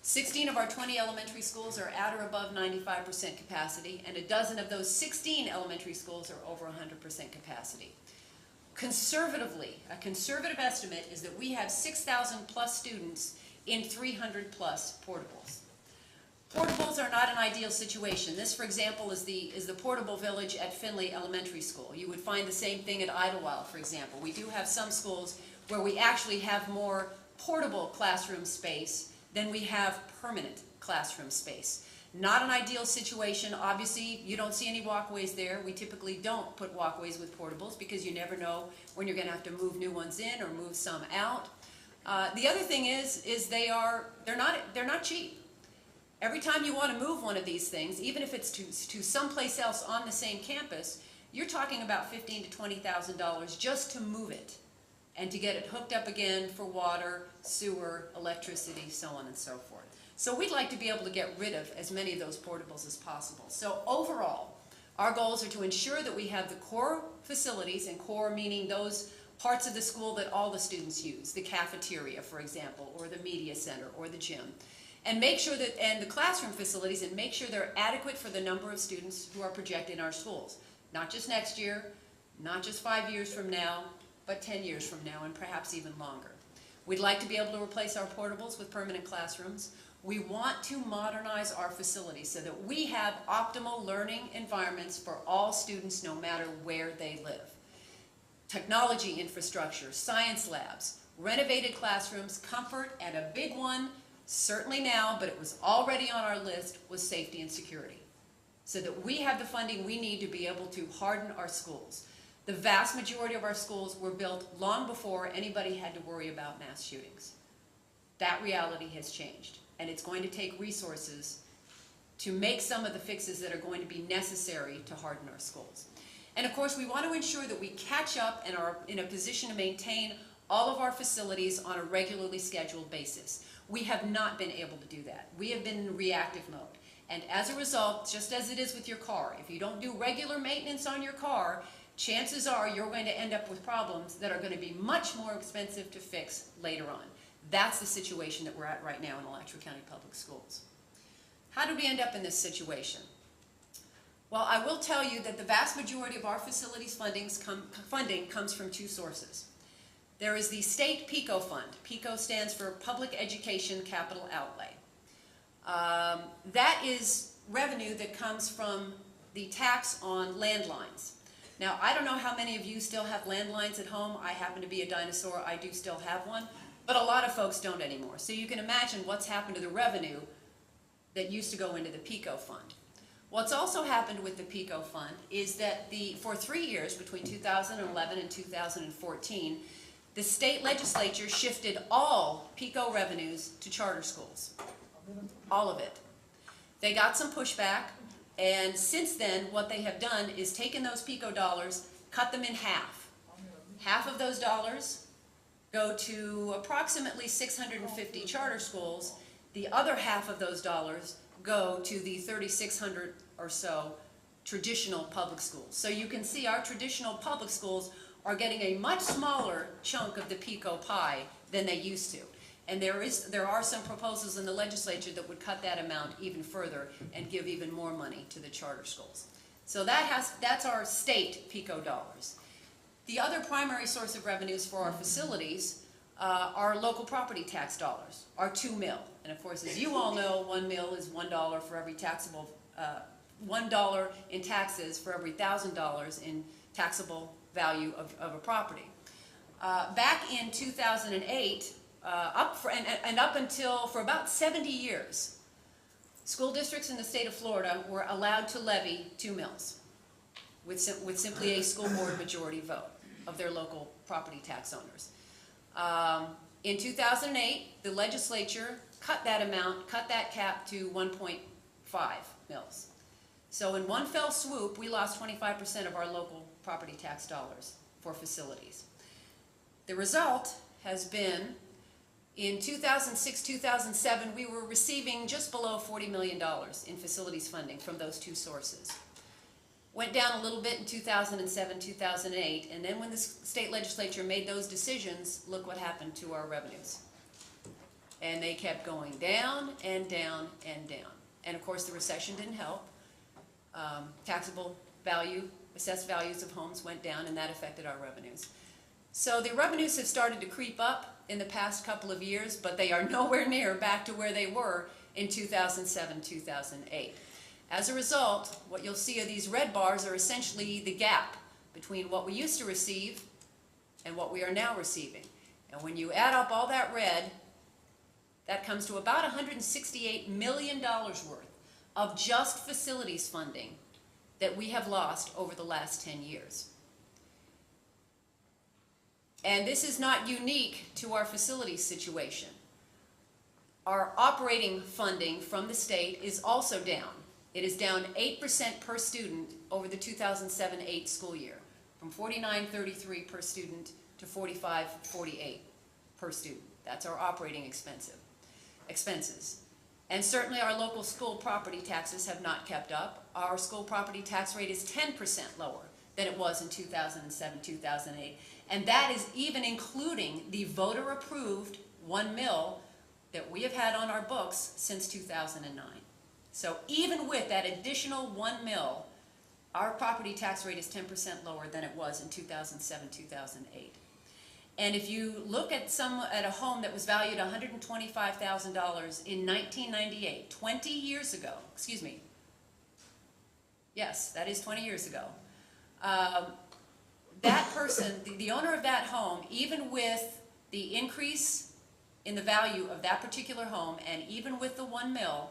16 of our 20 elementary schools are at or above 95% capacity, and a dozen of those 16 elementary schools are over 100% capacity. Conservatively, a conservative estimate is that we have 6,000 plus students in 300 plus portables. Portables are not an ideal situation. This, for example, is the portable village at Finley Elementary School. You would find the same thing at Idlewild, for example. We do have some schools where we actually have more portable classroom space than we have permanent classroom space. Not an ideal situation. Obviously, you don't see any walkways there. We typically don't put walkways with portables because you never know when you're going to have to move new ones in or move some out. The other thing is they're not cheap. Every time you want to move one of these things, even if it's to someplace else on the same campus, you're talking about $15,000 to $20,000 just to move it and to get it hooked up again for water, sewer, electricity, so on and so forth. So we'd like to be able to get rid of as many of those portables as possible. So overall, our goals are to ensure that we have the core facilities, and core meaning those parts of the school that all the students use, the cafeteria, for example, or the media center, or the gym, and make sure that, and the classroom facilities, and make sure they're adequate for the number of students who are projected in our schools. Not just next year, not just 5 years from now, but 10 years from now, and perhaps even longer. We'd like to be able to replace our portables with permanent classrooms. We want to modernize our facilities so that we have optimal learning environments for all students no matter where they live. Technology infrastructure, science labs, renovated classrooms, comfort, and a big one, certainly now, but it was already on our list, was safety and security. So that we have the funding we need to be able to harden our schools. The vast majority of our schools were built long before anybody had to worry about mass shootings. That reality has changed, and it's going to take resources to make some of the fixes that are going to be necessary to harden our schools. And of course, we want to ensure that we catch up and are in a position to maintain all of our facilities on a regularly scheduled basis. We have not been able to do that. We have been in reactive mode. And as a result, just as it is with your car, if you don't do regular maintenance on your car, chances are you're going to end up with problems that are going to be much more expensive to fix later on. That's the situation that we're at right now in Alachua County Public Schools. How did we end up in this situation? Well, I will tell you that the vast majority of our facilities funding comes from two sources. There is the state PICO fund. PICO stands for Public Education Capital Outlay. That is revenue that comes from the tax on landlines. Now, I don't know how many of you still have landlines at home. I happen to be a dinosaur. I do still have one. But a lot of folks don't anymore. So you can imagine what's happened to the revenue that used to go into the PICO fund. What's also happened with the PICO fund is that for 3 years, between 2011 and 2014, the state legislature shifted all PICO revenues to charter schools. All of it. They got some pushback, and since then, what they have done is taken those PICO dollars, cut them in half. Half of those dollars go to approximately 650 charter schools. The other half of those dollars go to the 3,600 or so traditional public schools. So you can see our traditional public schools are getting a much smaller chunk of the PICO pie than they used to. And there are some proposals in the legislature that would cut that amount even further and give even more money to the charter schools. So that's our state PICO dollars. The other primary source of revenues for our facilities are local property tax dollars, our 2 mil. And of course, as you all know, 1 mil is $1 for every taxable, $1 in taxes for every $1,000 in taxable value of a property. Back in 2008, up until for about 70 years, school districts in the state of Florida were allowed to levy 2 mils with simply a school board majority vote of their local property tax owners. In 2008, the legislature cut that amount, cut that cap to 1.5 mils. So in one fell swoop, we lost 25% of our local property tax dollars for facilities. The result has been, in 2006-2007, we were receiving just below $40 million in facilities funding from those two sources. Went down a little bit in 2007-2008, and then when the state legislature made those decisions, look what happened to our revenues. And they kept going down and down and down. And of course the recession didn't help. Taxable value, assessed values of homes went down, and that affected our revenues. So the revenues have started to creep up in the past couple of years, but they are nowhere near back to where they were in 2007-2008. As a result, what you'll see of these red bars are essentially the gap between what we used to receive and what we are now receiving. And when you add up all that red, that comes to about $168 million worth of just facilities funding that we have lost over the last 10 years. And this is not unique to our facilities situation. Our operating funding from the state is also down. It is down 8% per student over the 2007-08 school year, from $49.33 per student to $45.48 per student. That's our operating expenses. And certainly our local school property taxes have not kept up. Our school property tax rate is 10% lower than it was in 2007-2008. And that is even including the voter-approved 1 mil that we have had on our books since 2009. So even with that additional 1 mil, our property tax rate is 10% lower than it was in 2007-2008. And if you look at a home that was valued $125,000 in 1998, 20 years ago, excuse me, yes, that is 20 years ago, that person, the owner of that home, even with the increase in the value of that particular home, and even with the 1 mil,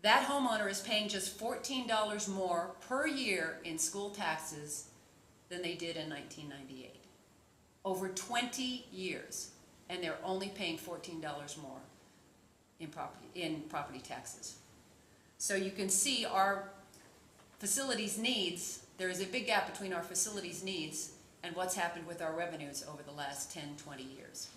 that homeowner is paying just $14 more per year in school taxes than they did in 1998. Over 20 years, and they're only paying $14 more in property taxes. So you can see our facilities needs, there is a big gap between our facilities needs and what's happened with our revenues over the last 10, 20 years.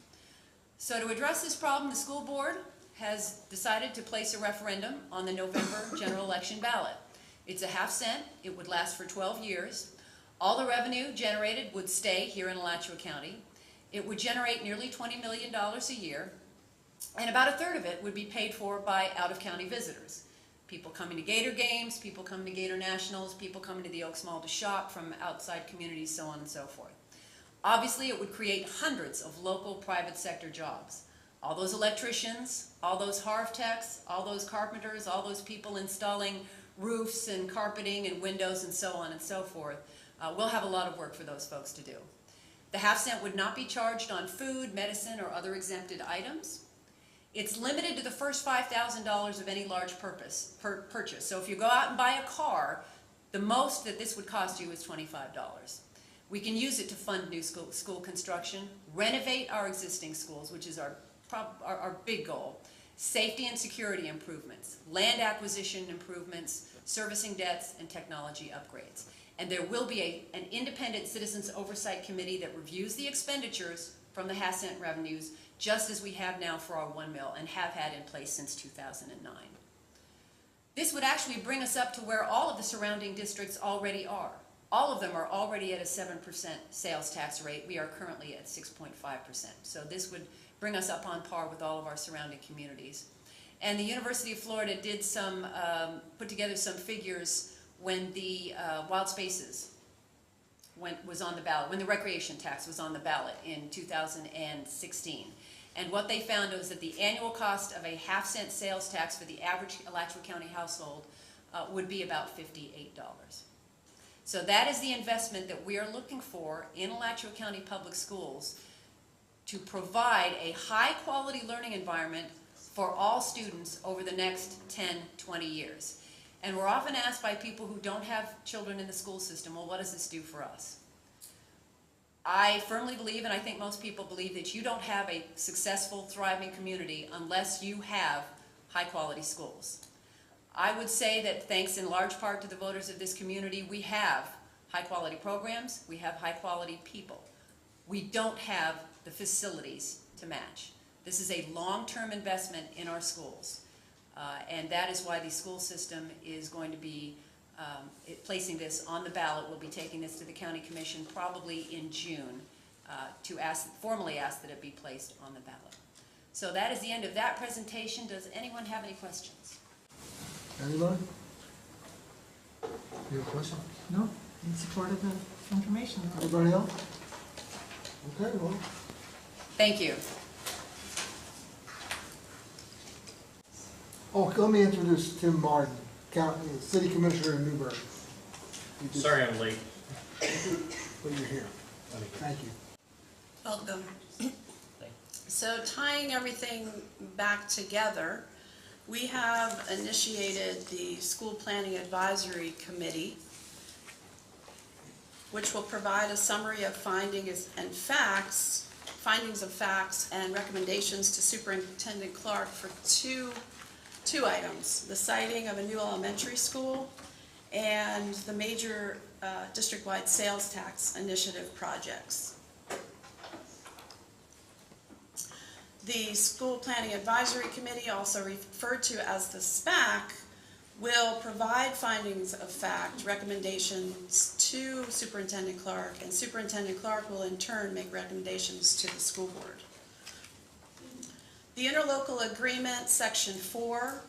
So to address this problem, the school board has decided to place a referendum on the November general election ballot. It's a half cent. It would last for 12 years. All the revenue generated would stay here in Alachua County. It would generate nearly $20 million a year, and about a third of it would be paid for by out-of-county visitors. People coming to Gator games, people coming to Gator Nationals, people coming to the Oaks Mall to shop from outside communities, so on and so forth. Obviously, it would create hundreds of local private sector jobs. All those electricians, all those HARF techs, all those carpenters, all those people installing roofs and carpeting and windows and so on and so forth. We'll have a lot of work for those folks to do. The half cent would not be charged on food, medicine, or other exempted items. It's limited to the first $5,000 of any large purchase. So if you go out and buy a car, the most that this would cost you is $25. We can use it to fund new school construction, renovate our existing schools, which is our big goal, safety and security improvements, land acquisition improvements, servicing debts, and technology upgrades. And there will be an independent citizens oversight committee that reviews the expenditures from the half-cent revenues, just as we have now for our 1 mil and have had in place since 2009. This would actually bring us up to where all of the surrounding districts already are. All of them are already at a 7% sales tax rate. We are currently at 6.5%. So this would bring us up on par with all of our surrounding communities. And the University of Florida did put together some figures when the wild spaces was on the ballot, when the recreation tax was on the ballot in 2016. And what they found was that the annual cost of a half-cent sales tax for the average Alachua County household would be about $58. So that is the investment that we are looking for in Alachua County Public Schools to provide a high-quality learning environment for all students over the next 10, 20 years. And we're often asked by people who don't have children in the school system, well, what does this do for us? I firmly believe, and I think most people believe, that you don't have a successful, thriving community unless you have high-quality schools. I would say that thanks in large part to the voters of this community, we have high-quality programs, we have high-quality people. We don't have the facilities to match. This is a long-term investment in our schools, and that is why the school system is going to be placing this on the ballot. We'll be taking this to the County Commission probably in June to formally ask that it be placed on the ballot. So that is the end of that presentation. Does anyone have any questions? Anybody? You have a question? No, in support of the information. Anybody else? Okay, well, Thank you. oh, let me introduce Tim Martin, City Commissioner in Newburgh. Sorry I'm late. But you're here. Thank you. Welcome. So tying everything back together, we have initiated the School Planning Advisory Committee, which will provide a summary of findings of facts and recommendations to Superintendent Clark for two items: the siting of a new elementary school and the major district-wide sales tax initiative projects. The School Planning Advisory Committee, also referred to as the SPAC, will provide findings of fact, recommendations to Superintendent Clark, and Superintendent Clark will in turn make recommendations to the school board. The interlocal agreement, section 4,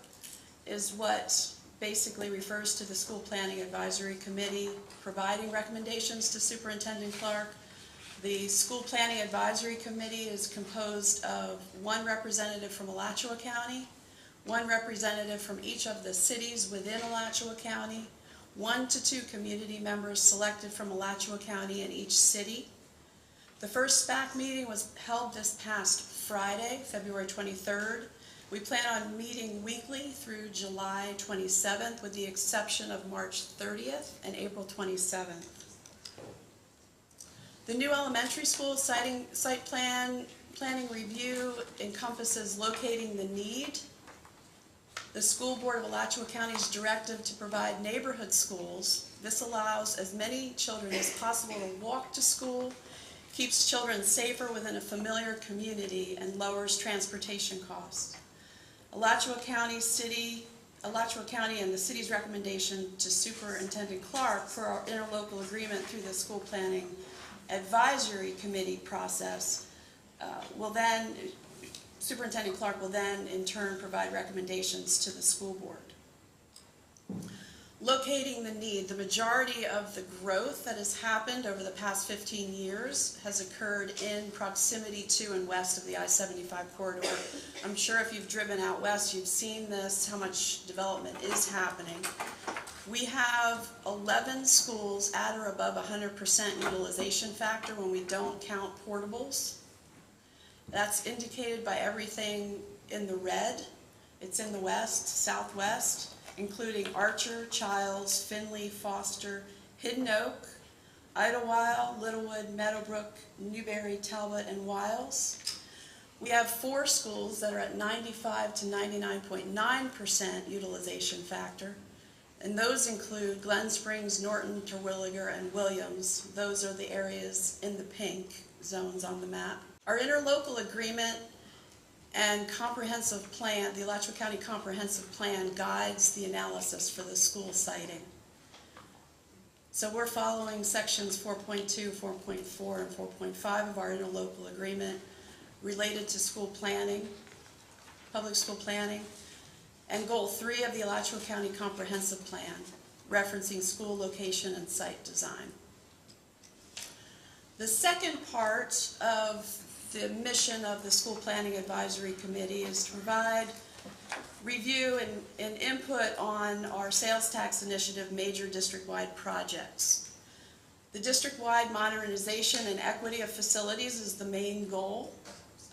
is what basically refers to the School Planning Advisory Committee providing recommendations to Superintendent Clark. The School Planning Advisory Committee is composed of one representative from Alachua County, one representative from each of the cities within Alachua County, 1 to 2 community members selected from Alachua County in each city. The first SPAC meeting was held this past Friday, February 23rd. We plan on meeting weekly through July 27th, with the exception of March 30th and April 27th. The new elementary school site planning review encompasses locating the need, the School Board of Alachua County's directive to provide neighborhood schools. This allows as many children as possible to walk to school, keeps children safer within a familiar community, and lowers transportation costs. Alachua County and the city's recommendation to Superintendent Clark for our interlocal agreement through the School Planning Advisory Committee process Superintendent Clark will then in turn provide recommendations to the school board. Locating the need. The majority of the growth that has happened over the past 15 years has occurred in proximity to and west of the I-75 corridor. I'm sure if you've driven out west, you've seen this, how much development is happening. We have 11 schools at or above 100% utilization factor when we don't count portables. That's indicated by everything in the red. It's in the west, southwest, including Archer, Childs, Findlay, Foster, Hidden Oak, Idlewild, Littlewood, Meadowbrook, Newberry, Talbot, and Wiles. We have 4 schools that are at 95 to 99.9% utilization factor, and those include Glen Springs, Norton, Terwilliger, and Williams. Those are the areas in the pink zones on the map. Our interlocal agreement and comprehensive plan, the Alachua County Comprehensive Plan, guides the analysis for the school siting. So we're following sections 4.2, 4.4, and 4.5 of our interlocal agreement related to school planning, public school planning, and Goal 3 of the Alachua County Comprehensive Plan, referencing school location and site design. The second part of the mission of the School Planning Advisory Committee is to provide review and input on our sales tax initiative major district-wide projects. The district-wide modernization and equity of facilities is the main goal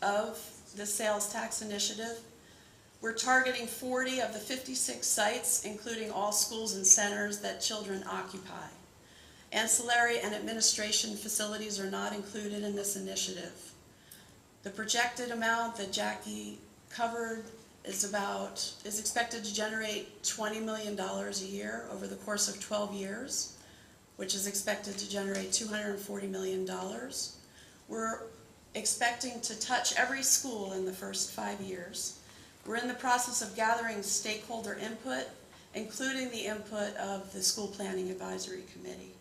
of the sales tax initiative. We're targeting 40 of the 56 sites, including all schools and centers that children occupy. Ancillary and administration facilities are not included in this initiative. The projected amount that Jackie covered is expected to generate $20 million a year over the course of 12 years, which is expected to generate $240 million. We're expecting to touch every school in the first 5 years. We're in the process of gathering stakeholder input, including the input of the School Planning Advisory Committee.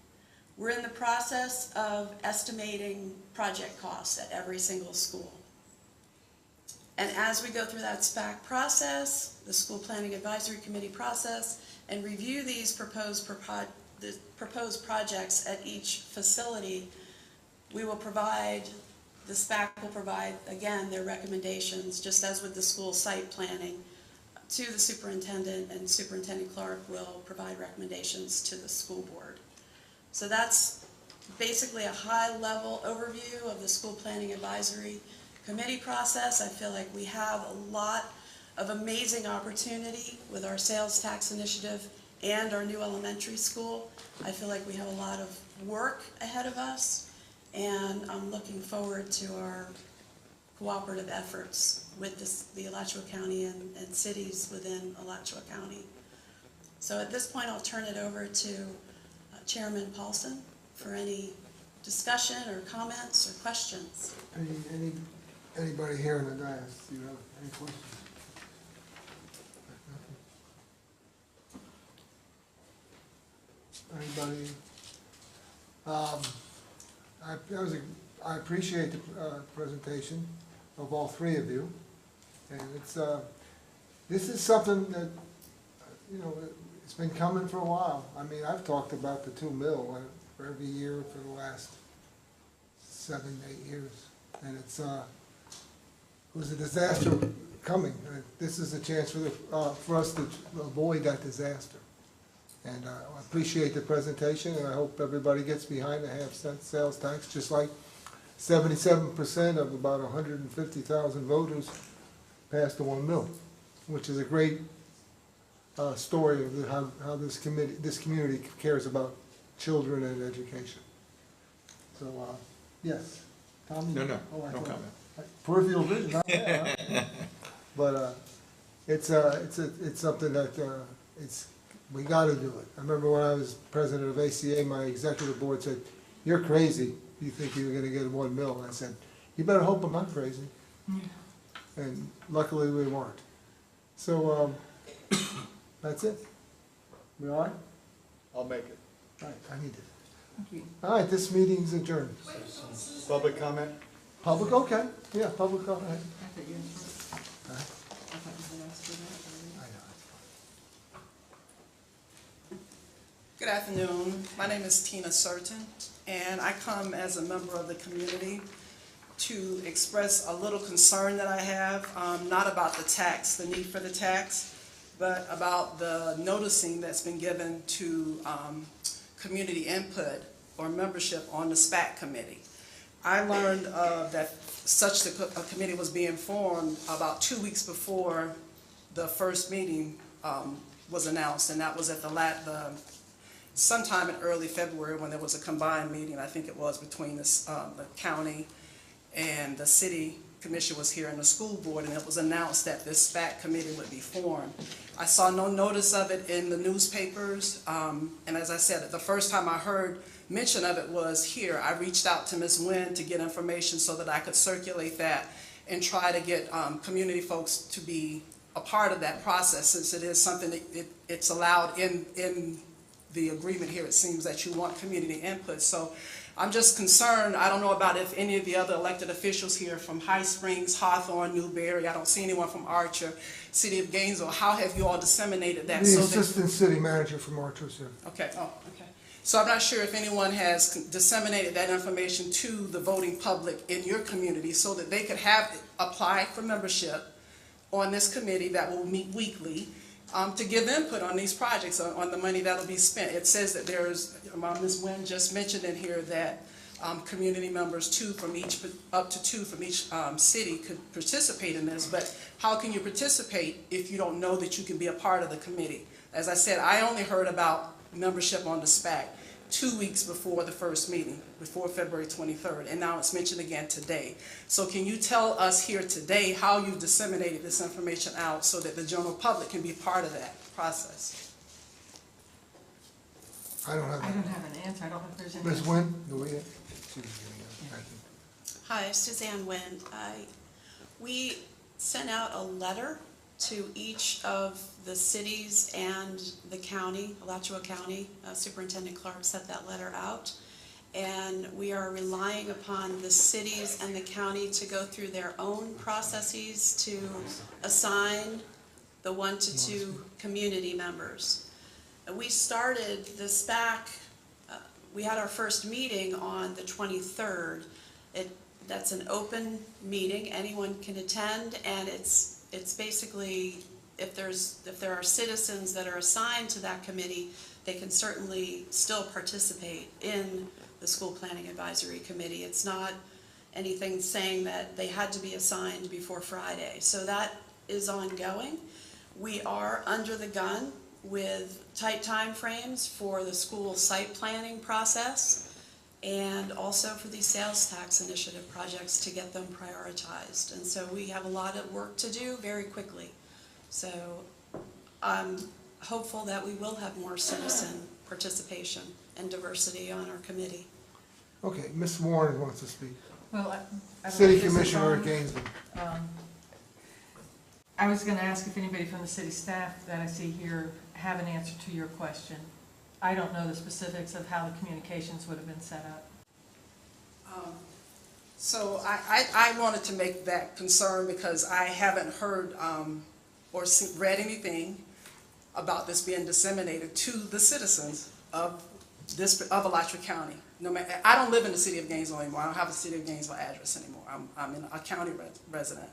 We're in the process of estimating project costs at every single school. And as we go through that SPAC process, the School Planning Advisory Committee process, and review these proposed projects at each facility, we will provide, the SPAC will provide, again, their recommendations, just as with the school site planning, to the superintendent, and Superintendent Clark will provide recommendations to the school board. So that's basically a high-level overview of the School Planning Advisory Committee process. I feel like we have a lot of amazing opportunity with our sales tax initiative and our new elementary school. I feel like we have a lot of work ahead of us, and I'm looking forward to our cooperative efforts with the Alachua County and cities within Alachua County. So at this point, I'll turn it over to Chairman Paulson for any discussion or comments or questions. Anybody here in the dais, you have any questions? Anybody? I appreciate the presentation of all 3 of you, and this is something that, you know, it's been coming for a while. I mean, I've talked about the 2 mil for every year for the last 7, 8 years, and it was a disaster coming. This is a chance for us to avoid that disaster. And I appreciate the presentation, and I hope everybody gets behind the half-cent sales tax, just like 77% of about 150,000 voters passed the 1 mil, which is a great story of how this community cares about children and education. So, yes, Tommy? No Oh, I thought- comment. Peripheral vision, not bad, huh? But it's something that we got to do it. I remember when I was president of ACA, my executive board said, "You're crazy. You think you're going to get 1 mil?" And I said, "You better hope I'm not crazy." And luckily we weren't. So that's it. We all right? I'll make it. All right, I need it. Thank you. All right, this meeting's adjourned. Public comment? Public, okay. Yeah, public, go ahead. I thought you had first. Huh? I thought you had asked for that I already. know. Good afternoon. My name is Tina Surton, and I come as a member of the community to express a little concern that I have, not about the tax, the need for the tax, but about the noticing that's been given to community input or membership on the SPAC committee. I learned that such a committee was being formed about 2 weeks before the first meeting was announced, and that was at the sometime in early February when there was a combined meeting, I think it was between the county and the city commission was here and the school board, and it was announced that this SPAC committee would be formed. I saw no notice of it in the newspapers, and as I said, the first time I heard mention of it was here. I reached out to Ms. Nguyen to get information so that I could circulate that and try to get community folks to be a part of that process, since it is something that it's allowed in the agreement here. It seems that you want community input. So I'm just concerned. I don't know about if any of the other elected officials here from High Springs, Hawthorne, Newberry, I don't see anyone from Archer, City of Gainesville. How have you all disseminated that? The assistant city manager from Archer's here. Okay, oh, okay. So I'm not sure if anyone has disseminated that information to the voting public in your community so that they could apply for membership on this committee that will meet weekly to give input on these projects, on the money that will be spent. It says that there's, Ms. Nguyen just mentioned in here that community members up to two from each city could participate in this, but how can you participate if you don't know that you can be a part of the committee? As I said, I only heard about membership on the SPAC 2 weeks before the first meeting, before February 23rd, and now it's mentioned again today. So can you tell us here today how you disseminated this information out so that the general public can be part of that process? I don't have I don't have an answer. I don't know if there's any. Ms. Nguyen, go ahead. Hi, Suzanne Nguyen. We sent out a letter to each of the cities and the county, Alachua County. Superintendent Clark sent that letter out. And we are relying upon the cities and the county to go through their own processes to assign the 1 to 2 community members. We started the SPAC, we had our first meeting on the 23rd. That's an open meeting, anyone can attend, and it's basically, if there are citizens that are assigned to that committee, they can certainly still participate in the School Planning Advisory Committee. It's not anything saying that they had to be assigned before Friday. So that is ongoing. We are under the gun with tight time frames for the school site planning process and also for these sales tax initiative projects to get them prioritized. And so we have a lot of work to do very quickly. So I'm hopeful that we will have more citizen participation and diversity on our committee. Okay, Ms. Warren wants to speak. Well, I don't City know if this is Commissioner on. Gainesville. I was going to ask if anybody from the city staff that I see here have an answer to your question. I don't know the specifics of how the communications would have been set up. So I wanted to make that concern because I haven't heard or read anything about this being disseminated to the citizens of Alachua County. I don't live in the city of Gainesville anymore. I don't have a city of Gainesville address anymore. I'm in a county resident.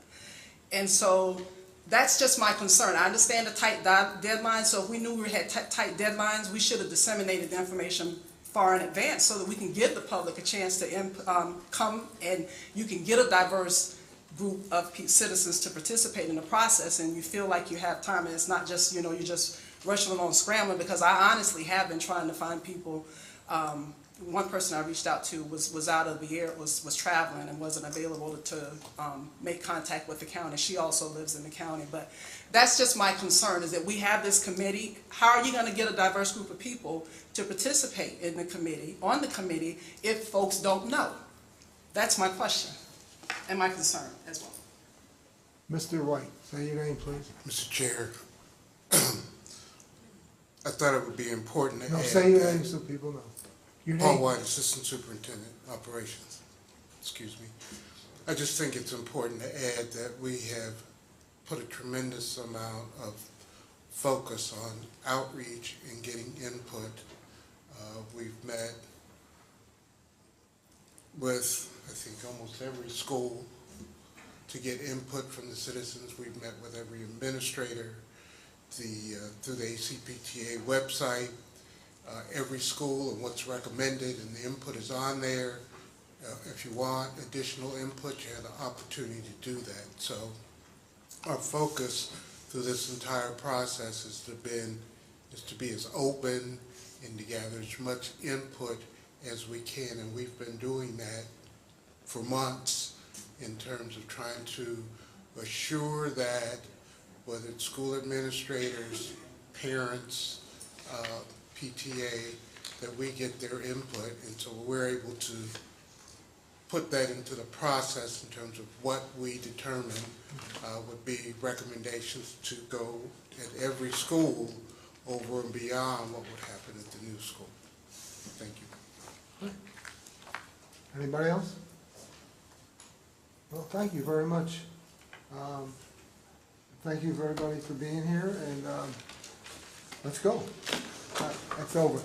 And so that's just my concern. I understand the tight deadline, so if we knew we had tight deadlines, we should have disseminated the information far in advance so that we can give the public a chance to come and you can get a diverse group of citizens to participate in the process, and you feel like you have time, and it's not just, you're just rushing along scrambling, because I honestly have been trying to find people. One person I reached out to was out of the air, was traveling and wasn't available to make contact with the county. She also lives in the county, but that's just my concern, is that we have this committee. How are you going to get a diverse group of people to participate in the committee, on the committee, if folks don't know? That's my question and my concern as well. Mr. White, say your name, please. Mr. Chair, I thought it would be important to No, add say your that- name so people know. Your Paul name. White, Assistant Superintendent, Operations. Excuse me. I just think it's important to add that we have put a tremendous amount of focus on outreach and getting input. We've met with, I think, almost every school to get input from the citizens. We've met with every administrator, through the ACPTA website, every school and what's recommended, and the input is on there. If you want additional input, you have the opportunity to do that. So our focus through this entire process is to be as open and to gather as much input as we can, and we've been doing that for months in terms of trying to assure that whether it's school administrators, parents, PTA, that we get their input, and so we're able to put that into the process in terms of what we determine would be recommendations to go at every school over and beyond what would happen at the new school. Thank you. Anybody else? Well, thank you very much. Thank you for everybody for being here, and let's go. That's over.